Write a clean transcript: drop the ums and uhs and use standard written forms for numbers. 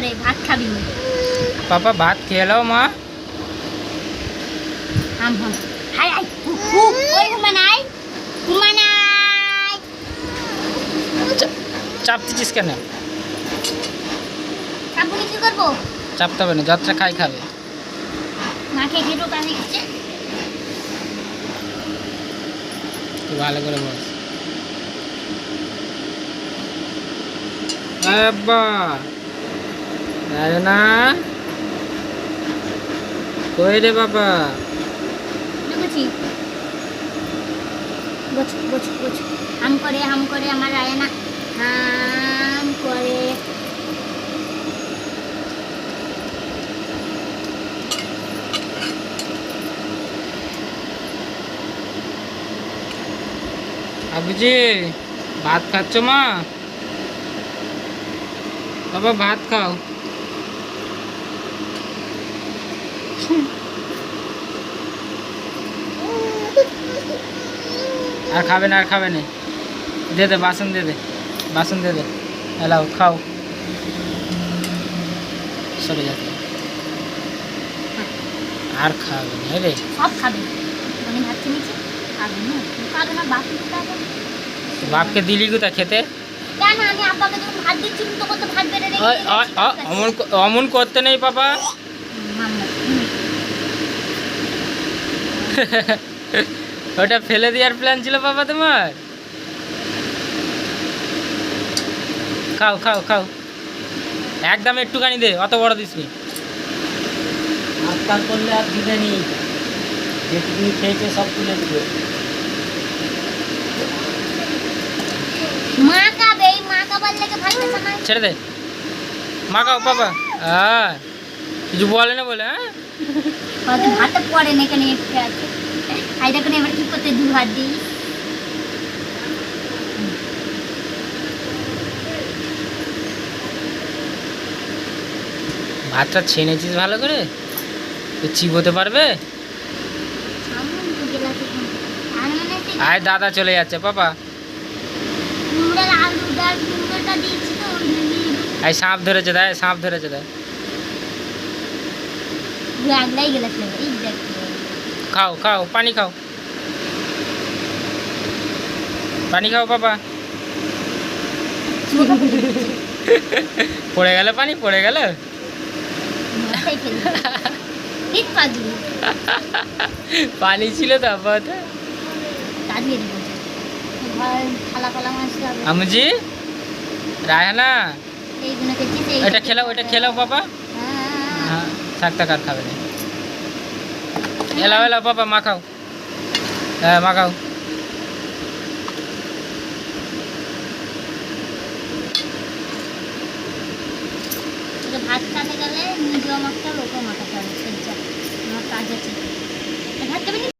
করে ভাত খাবি না। পাপা ভাত খেয়ে নাও মা। হাম হাম হাই হাই ওই ঘুমানাই ঘুমানাই। চাপতেছিস কেন? চাপুনি কি করবো? চাপতে হবে না, যতটা খাই খাবে। মাকে ঘেরো কানে গেছে। তুই ভালো করে বস। আব্বা না কই রে বাবা? বুঝি বুঝ বুঝ বুঝ হাম করে আমার রায়না হাম করে। আবুজি ভাত খাচ্ছ মা? বাবা ভাত খাও। আর খাবে না, আর খাবে না। দে দে বাসন, দে দে বাসন, দে দে। এলাও খাও। সরে যাতে আর খাবে না রে। সব খাবে মানে ভাত নিচে খাবে না। খাবে না বাকি খাবে। বাপকে দিলি কোথা খেতে? কেন আমি আব্বাকে যখন ভাত দিচ্ছি তখন তো ভাত বেড়ে রেখে অমন করতে নেই পাপা। ওটা ফেলে দেওয়ার প্ল্যান ছিল বাবা তোমার? খাও খাও খাও, একদম একটুখানি দে, অত বড় দিসনি। আজকাল করলে আর দিবে নি, যেটুকুনি খেয়েছে সব তুলে দিবে। মা খাবে, এই মা খাবার লেগে ভাত খেতে না। ছেড়ে দে, মা খাও পাপা। হ্যাঁ কিছু বলে না বলে। হ্যাঁ হয়তো ভাতটা পড়ে না, এখানে একটু আছে। আই দেখুন এবার কি করতে দু হাত দিই। ভাতটা ছেনেছিস ভালো করে? তো চিবোতে পারবে? আয় দাদা চলে যাচ্ছে পাপা। আয় সাপ ধরেছে, দেয় সাপ ধরেছে, দেয়। খাও খাও, পানি খাও, পানি খাও পাপা। পড়ে গেল পানি, পড়ে গেল। পানি ছিল তো আপাতত। আমুজি রায়হানা এটা খেলাও, এটা খেলাও পাপা। হ্যাঁ থাক থাক, আর খাবে না। এলাও এলাও পাপা, মাখাও। হ্যাঁ মাখাও। ভাত খাতে গেলে নিজেও মাখতে হবে, ওকেও মাখাতে হবে। আমার কাজ আছে। ভাত খাবে।